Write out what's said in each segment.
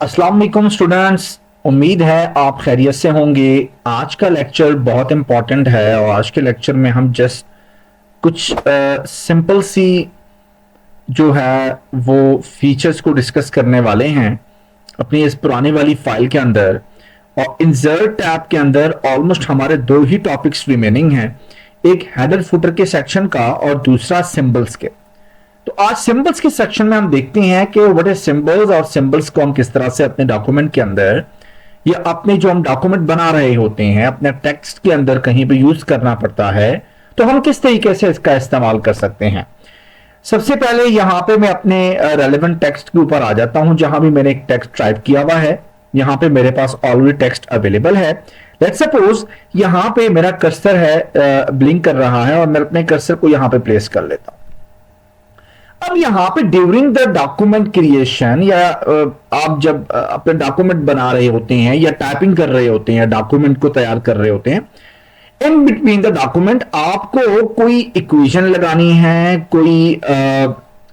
अस्सलाम वालेकुम स्टूडेंट्स, उम्मीद है आप खैरियत से होंगे। आज का लेक्चर बहुत इम्पॉर्टेंट है और आज के लेक्चर में हम जस्ट कुछ सिंपल सी जो है वो फीचर्स को डिस्कस करने वाले हैं अपनी इस पुरानी वाली फाइल के अंदर। और इंसर्ट टैब के अंदर ऑलमोस्ट हमारे दो ही टॉपिक्स रिमेनिंग हैं, एक हेडर फुटर के सेक्शन का और दूसरा सिंबल्स के। तो आज सिंबल्स के सेक्शन में हम देखते हैं कि व्हाट इज सिंबल्स और सिंबल्स को हम किस तरह से अपने डॉक्यूमेंट के अंदर या अपने जो हम डॉक्यूमेंट बना रहे होते हैं अपने टेक्स्ट के अंदर कहीं पे यूज करना पड़ता है, तो हम किस तरीके से इसका इस्तेमाल कर सकते हैं। सबसे पहले यहां पे मैं अपने रेलेवेंट टेक्स्ट के ऊपर आ जाता हूं, जहां भी मैंने एक टेक्स्ट टाइप किया हुआ है। यहां पे मेरे पास ऑलरेडी टेक्स्ट अवेलेबल है। लेट्स सपोज यहां पे मेरा कर्सर है, ब्लिंक कर रहा है और मैं अपने कर्सर को यहां पे प्लेस कर लेता हूं। अब यहां पे ड्यूरिंग द डॉक्यूमेंट क्रिएशन या आप जब अपने डॉक्यूमेंट बना रहे होते हैं या टाइपिंग कर रहे होते हैं, डॉक्यूमेंट को तैयार कर रहे होते हैं, इन बिटवीन द डॉक्यूमेंट आपको कोई इक्वेशन लगानी है, कोई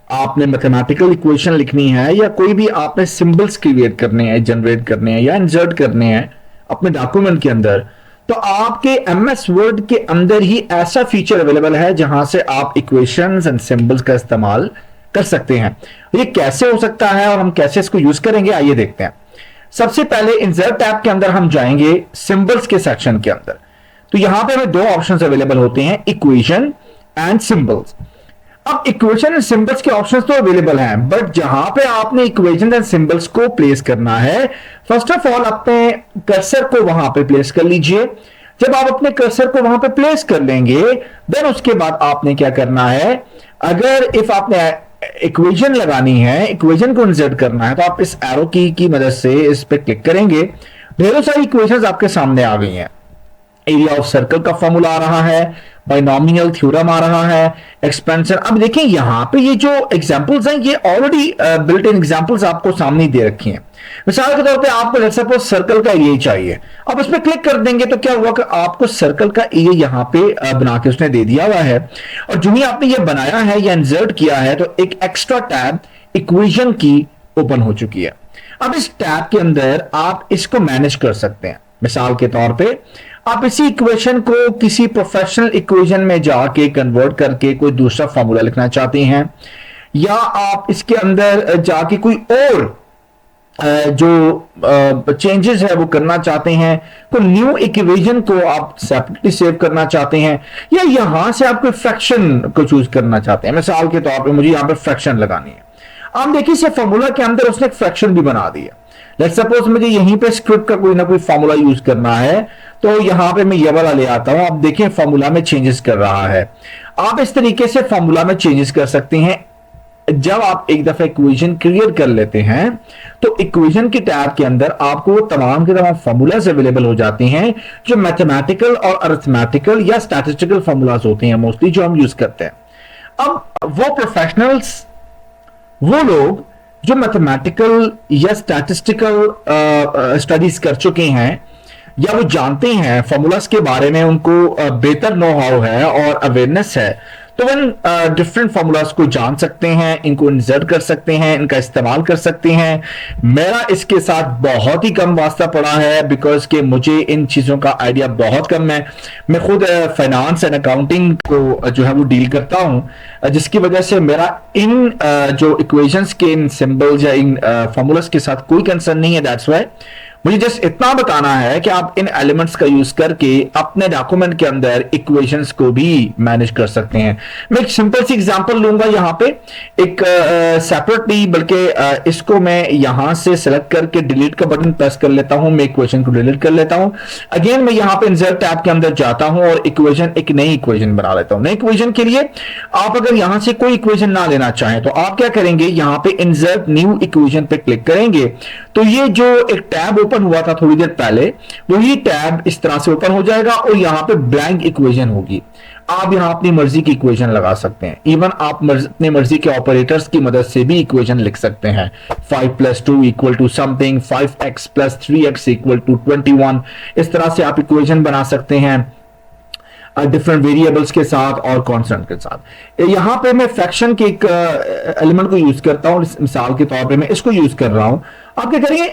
आपने मैथमेटिकल इक्वेशन लिखनी है या कोई भी आपने सिंबल्स क्रिएट करने हैं, जनरेट करने हैं या इंसर्ट करने हैं अपने डॉक्यूमेंट के अंदर, तो आपके एमएस वर्ड के अंदर ही ऐसा फीचर अवेलेबल है जहां से आप इक्वेशंस एंड सिंबल्स का इस्तेमाल कर सकते हैं। ये कैसे हो सकता है और हम कैसे इसको यूज करेंगे, आइए देखते हैं। सबसे पहले इंसर्ट टैब के अंदर हम जाएंगे सिंबल्स के सेक्शन के अंदर। तो यहां पे हमें दो ऑप्शंस अवेलेबल होते हैं, इक्वेशन एंड सिंबल्स। अब इक्वेशन एंड सिंबल्स के ऑप्शंस तो अवेलेबल हैं, बट जहां पे आपने इक्वेशन एंड सिंबल्स को प्लेस करना है, फर्स्ट ऑफ ऑल अपने कर्सर को वहां पे प्लेस कर लीजिए। जब आप अपने कर्सर को वहां पे प्लेस कर लेंगे, देन उसके बाद आपने क्या करना है, अगर इफ आपने इक्वेशन लगानी है, इक्वेशन को इंसर्ट करना है, तो आप इस एरो की मदद से इस पे क्लिक करेंगे। ढेरों सारी इक्वेशंस आपके सामने आ गई हैं। एरिया ऑफ सर्कल का फॉर्मूला आ रहा है, बाइनोमियल थ्योरम आ रहा है, एक्सपेंशन। अब देखिए यहां पे ये जो एग्जांपल्स हैं ये ऑलरेडी बिल्ट इन एग्जांपल्स आपको सामने दे रखी हैं। मिसाल के तौर पे आपको लेट्स सपोज सर्कल का एरिया चाहिए, अब उस पर क्लिक कर देंगे तो क्या हुआ कि आपको सर्कल का एरिया यहां पे बना के उसने दे दिया हुआ है। और जो ही आपने ये बनाया है या इंसर्ट किया है, तो एक एक्स्ट्रा टैब इक्वेशन की ओपन हो चुकी है। अब इस टैब के अंदर आप इसको मैनेज कर सकते हैं। मिसाल के तौर पे आप इसी इक्वेशन को किसी प्रोफेशनल इक्वेशन में जाके कन्वर्ट करके कोई दूसरा फॉर्मूला लिखना चाहते हैं, या आप इसके अंदर जाके कोई और जो चेंजेस है वो करना चाहते हैं, कोई न्यू इक्वेशन को आप सेपरेटली सेव करना चाहते हैं, या यहां से आप कोई फ्रैक्शन को चूज करना चाहते हैं। मिसाल के तौर पे मुझे यहां पे फ्रैक्शन लगानी है। आप देखिए इस फॉर्मूला के अंदर उसने एक फ्रैक्शन भी बना दिया। लेट्स सपोज मुझे यहीं पे स्क्रिप्ट का कोई ना कोई फॉर्मूला यूज करना है, तो यहां पे मैं ये वाला ले आता हूं। आप देखें फॉर्मूला में चेंजेस कर रहा है। आप इस तरीके से फॉर्मूला में चेंजेस कर सकते हैं। जब आप एक दफा इक्वेशन क्रिएट कर लेते हैं, तो इक्वेशन के टैब के अंदर आपको तमाम के तमाम फॉर्मूलाज अवेलेबल हो जाते हैं, जो मैथमेटिकल और अरिथमेटिकल या स्टैटिस्टिकल फॉर्मूलाज होते हैं मोस्टली, जो हम यूज करते हैं। अब वो प्रोफेशनल्स, वो लोग जो मैथमेटिकल या स्टैटिस्टिकल स्टडीज कर चुके हैं या वो जानते हैं फॉर्मूलाज के बारे में, उनको बेहतर नो हाउ है और अवेयरनेस है, तो इन डिफरेंट फॉर्मूलाज को जान सकते हैं, इनको इंसर्ट कर सकते हैं, इनका इस्तेमाल कर सकते हैं। मेरा इसके साथ बहुत ही कम वास्ता पड़ा है, बिकॉज के मुझे इन चीज़ों का आइडिया बहुत कम है। मैं खुद फाइनेंस एंड अकाउंटिंग को जो है वो डील करता हूं, जिसकी वजह से मेरा इन जो इक्वेशंस के इन सिंबल्स या इन फॉर्मूलाज के साथ कोई कंसर्न नहीं है। दैट्स वाई मुझे जस्ट इतना बताना है कि आप इन एलिमेंट्स का यूज करके अपने डॉक्यूमेंट के अंदर इक्वेशंस को भी मैनेज कर सकते हैं। मैं एक सिंपल सी एग्जांपल लूंगा यहां पे, एक सेपरेटली, बल्कि इसको मैं यहां से सेलेक्ट करके डिलीट का बटन प्रेस कर लेता हूं, मैं इक्वेशन को डिलीट कर लेता हूं। अगेन मैं यहां पे इंसर्ट टैब के अंदर जाता हूं और इक्वेशन, एक नई इक्वेशन बना लेता हूं। नई इक्वेशन के लिए आप अगर यहां से कोई इक्वेशन ना लेना चाहें, तो आप क्या करेंगे, यहां पे इंसर्ट न्यू इक्वेशन पे क्लिक करेंगे, तो ये जो एक टैब ओपन हुआ था थोड़ी देर पहले, वही टैब इस तरह से ओपन हो जाएगा और यहां पे ब्लैंक इक्वेशन होगी। आप यहां अपनी मर्जी की इक्वेशन लगा सकते हैं। इवन आप अपनी मर्जी के ऑपरेटर्स की मदद से भी इक्वेशन लिख सकते हैं। 5 + 2 = समथिंग, 5x + 3x = 21, इस तरह से आप इक्वेशन बना सकते हैं। डिफरेंट वेरिएबल्स के साथ और कॉन्स्टेंट के साथ। यहाँ पे मैं फ्रैक्शन के एक एलिमेंट को यूज करता हूँ, मिसाल के तौर पे मैं इसको यूज कर रहा हूँ। आप क्या करेंगे,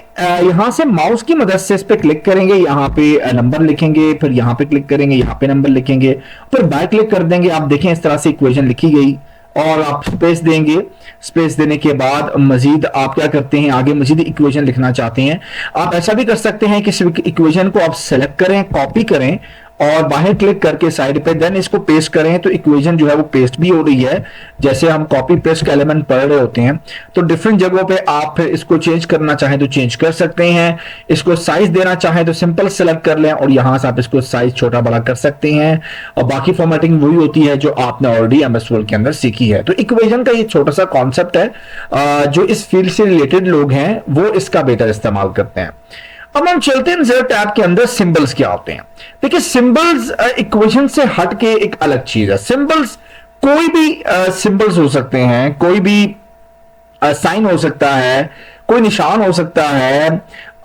यहां से माउस की मदद से इस पे क्लिक करेंगे, यहाँ पे नंबर लिखेंगे, फिर यहाँ पे क्लिक करेंगे, यहाँ पे नंबर लिखेंगे, फिर बैक क्लिक कर देंगे। आप देखें इस तरह से इक्वेशन लिखी गई, और आप स्पेस देंगे। स्पेस देने के बाद मजीद आप क्या करते हैं, आगे मजीद इक्वेशन लिखना चाहते हैं, आप ऐसा भी कर सकते हैं कि इक्वेशन को आप सेलेक्ट करें, कॉपी करें और बाहर क्लिक करके साइड पे देन इसको पेस्ट करें, तो इक्वेशन जो है वो पेस्ट भी हो रही है। जैसे हम कॉपी पेस्ट का एलिमेंट पढ़ रहे होते हैं, तो डिफरेंट जगहों पे आप फिर इसको चेंज करना चाहें तो चेंज कर सकते हैं। इसको साइज देना चाहें तो सिंपल सेलेक्ट कर लें और यहां से आप इसको साइज छोटा बड़ा कर सकते हैं, और बाकी फॉर्मेटिंग वही होती है जो आपने ऑलरेडी एमएस वर्ड के अंदर सीखी है। तो इक्वेशन का ये छोटा सा कॉन्सेप्ट है, जो इस फील्ड से रिलेटेड लोग हैं वो इसका बेहतर इस्तेमाल करते हैं। अब हम चलते हैं इंसर्ट टैब के अंदर सिंबल्स क्या होते हैं। देखिए सिंबल्स इक्वेशन से हट के एक अलग चीज है। सिंबल्स कोई भी सिंबल्स हो सकते हैं, कोई भी साइन हो सकता है, कोई निशान हो सकता है,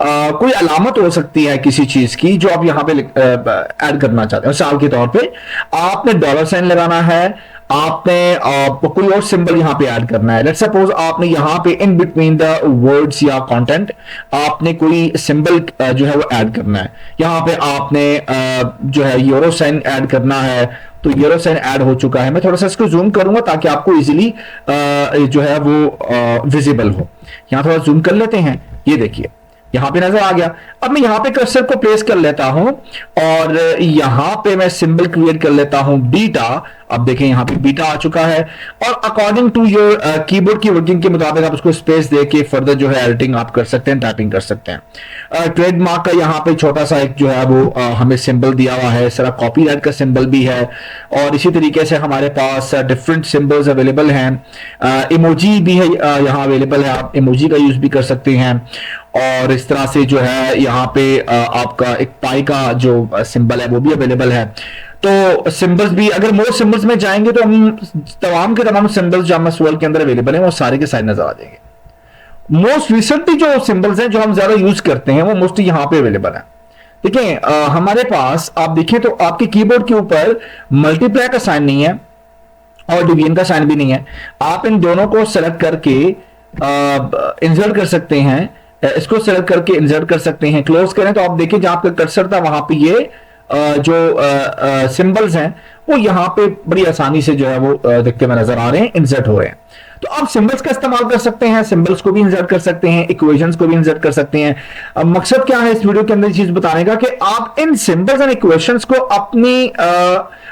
कोई अलामत हो सकती है किसी चीज की जो आप यहां पे ऐड करना चाहते हैं। मिसाल के तौर पे आपने डॉलर साइन लगाना है, आपने कोई और सिंबल यहां पे ऐड करना है। लेट्स सपोज आपने यहां पे इन बिटवीन द वर्ड्स या कंटेंट आपने कोई सिंबल जो है वो ऐड करना है। यहां पे आपने जो है यूरो साइन ऐड करना है, तो यूरो साइन ऐड हो चुका है। मैं थोड़ा सा इसको जूम करूंगा ताकि आपको इजीली जो है वो विजिबल हो। यहां थोड़ा जूम कर लेते हैं, ये देखिए यहां पे नजर आ गया। अब मैं यहां पे कर्सर को प्लेस कर लेता हूं और यहां पे मैं सिंबल क्रिएट कर लेता हूं बीटा। अब देखें यहां पे बीटा आ चुका है, और अकॉर्डिंग टू योर कीबोर्ड की वर्किंग के मुताबिक आप उसको स्पेस देके फर्दर जो है एडिटिंग आप कर सकते हैं, टाइपिंग कर सकते हैं। ट्रेडमार्क का यहां पे छोटा सा एक जो है वो हमें सिंबल दिया हुआ है, इस तरह कॉपीराइट का सिंबल भी है, और इसी तरीके से हमारे पास डिफरेंट सिंबल्स अवेलेबल हैं। इमोजी भी है यहां अवेलेबल है, आप इमोजी का यूज भी कर सकते हैं। और इस तरह से जो है यहाँ पे आपका एक पाई का जो सिंबल है वो भी अवेलेबल है। तो सिंबल्स भी, अगर मोर सिंबल्स में जाएंगे तो हम तमाम के तमाम सिंबल्स जो एमएस वर्ड के अंदर अवेलेबल हैं वो सारे के सारे नजर आ जाएंगे। मोस्ट रिसेंटली जो सिंबल्स हैं जो हम ज्यादा यूज करते हैं वो मोस्टली यहाँ पे अवेलेबल है। देखिए हमारे पास आप देखें तो आपके कीबोर्ड के ऊपर मल्टीप्लाई का साइन नहीं है और डिवीजन का साइन भी नहीं है। आप इन दोनों को सेलेक्ट करके इंसर्ट कर सकते हैं, इसको सेलेक्ट करके इंसर्ट कर सकते हैं। क्लोज करें तो आप देखिए जहां आपका कर्सर था वहां पे ये जो सिंबल्स हैं वो यहां पे बड़ी आसानी से जो है वो दिखते हुए नजर आ रहे हैं, इंसर्ट हो रहे हैं। तो आप सिंबल्स का इस्तेमाल कर सकते हैं, सिंबल्स को भी इंसर्ट कर सकते हैं, इक्वेशंस को भी इंसर्ट कर सकते हैं। अब मकसद क्या है इस वीडियो के अंदर चीज बताने का कि आप इन सिंबल्स एंड इक्वेशंस को अपनी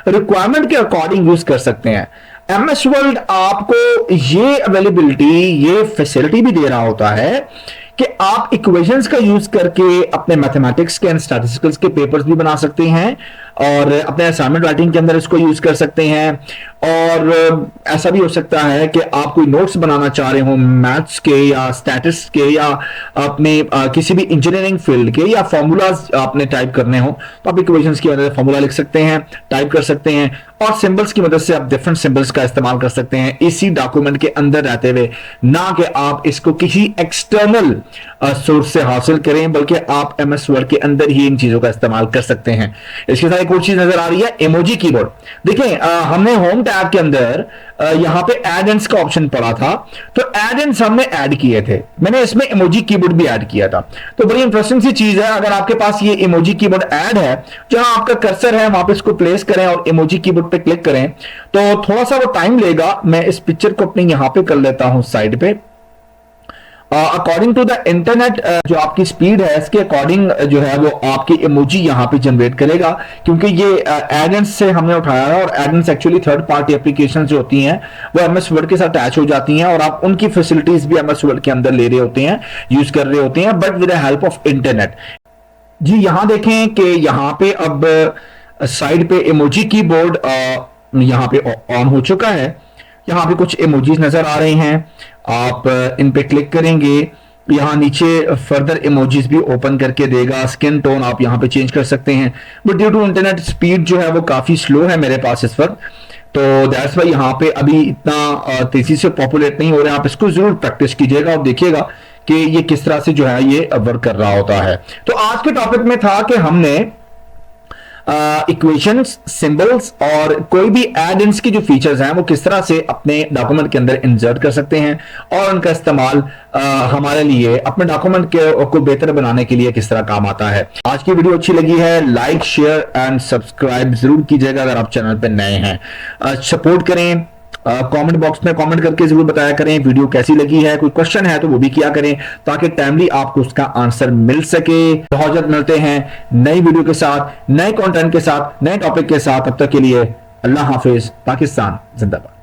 रिक्वायरमेंट के अकॉर्डिंग यूज कर सकते हैं। एमएस वर्ड आपको ये अवेलेबिलिटी, ये फैसिलिटी भी दे रहा होता है कि आप इक्वेशंस का यूज करके अपने मैथमेटिक्स के एंड स्टैटिस्टिक्स के पेपर्स भी बना सकते हैं, और अपने असाइनमेंट राइटिंग के अंदर इसको यूज कर सकते हैं। और ऐसा भी हो सकता है कि आप कोई नोट्स बनाना चाह रहे हो मैथ्स के या स्टैटिस्टिक्स के या अपने किसी भी इंजीनियरिंग फील्ड के, या फॉर्मूलाज आपने टाइप करने हो तो आप इक्वेशंस की मदद से फॉर्मूला लिख सकते हैं, टाइप कर सकते हैं, और सिंबल्स की मदद से आप डिफरेंट सिंबल्स का इस्तेमाल कर सकते हैं इसी डॉक्यूमेंट के अंदर रहते हुए, ना कि आप इसको किसी एक्सटर्नल सोर्स से हासिल करें, बल्कि आप एमएस वर्ड के अंदर ही इन चीजों का इस्तेमाल कर सकते हैं। इसके साथ एक और चीज नजर आ रही है, इमोजी कीबोर्ड। देखिए हमने होम टैब के अंदर यहां पे एड एंड्स का ऑप्शन पड़ा था, तो एड एंड्स हमने ऐड किए थे, मैंने इसमें इमोजी कीबोर्ड भी ऐड किया था। तो बड़ी इंटरेस्टिंग सी चीज है, अगर आपके पास ये इमोजी कीबोर्ड ऐड है, जहां आपका कर्सर है वहां पे इसको प्लेस करें और इमोजी कीबोर्ड पे क्लिक करें, तो थोड़ा सा वो टाइम लेगा। मैं इस पिक्चर को अपने यहां पे कर लेता हूं साइड पे। अकॉर्डिंग टू द इंटरनेट जो आपकी स्पीड है इसके अकॉर्डिंग जो है वो आपकी इमोजी यहां पे जनरेट करेगा, क्योंकि ये एडेंस से हमने उठाया है, और एडेंस एक्चुअली थर्ड पार्टी एप्लीकेशंस जो होती हैं वो एमएस वर्ड के साथ अटैच हो जाती हैं, और आप उनकी फैसिलिटीज भी एमएस वर्ड के अंदर ले रहे होते हैं, यूज कर रहे होते हैं, but with the help of internet. जी यहां देखें कि यहां पे अब साइड पे इमोजी कीबोर्ड यहां पे ऑन हो चुका है। यहां पे कुछ इमोजीज नजर आ रहे हैं, आप इन पे क्लिक करेंगे, यहां नीचे फर्दर इमोजीज भी ओपन करके देगा। स्किन टोन आप यहां पे चेंज कर सकते हैं, but due to internet speed जो है वो काफी स्लो है मेरे पास इस वक्त, तो दैट्स वाई यहां पे अभी इतना तेजी से पॉपुलेट नहीं हो रहा है। आप इसको जरूर प्रैक्टिस कीजिएगा और देखिएगा कि ये किस तरह से जो है ये वर्क कर रहा होता है। तो आज के टॉपिक में था कि हमने इक्वेशंस, सिंबल्स और कोई भी एड इन्स की जो फीचर्स हैं वो किस तरह से अपने डॉक्यूमेंट के अंदर इंसर्ट कर सकते हैं और उनका इस्तेमाल हमारे लिए अपने डॉक्यूमेंट को बेहतर बनाने के लिए किस तरह काम आता है। आज की वीडियो अच्छी लगी है, लाइक शेयर एंड सब्सक्राइब जरूर कीजिएगा अगर आप चैनल पर नए हैं। सपोर्ट करें, कमेंट बॉक्स में कमेंट करके जरूर बताया करें वीडियो कैसी लगी है, कोई क्वेश्चन है तो वो भी किया करें ताकि टाइमली आपको उसका आंसर मिल सके। बहुत जल्द मिलते हैं नई वीडियो के साथ, नए कंटेंट के साथ, नए टॉपिक के साथ। तब तक के लिए अल्लाह हाफिज। पाकिस्तान जिंदाबाद।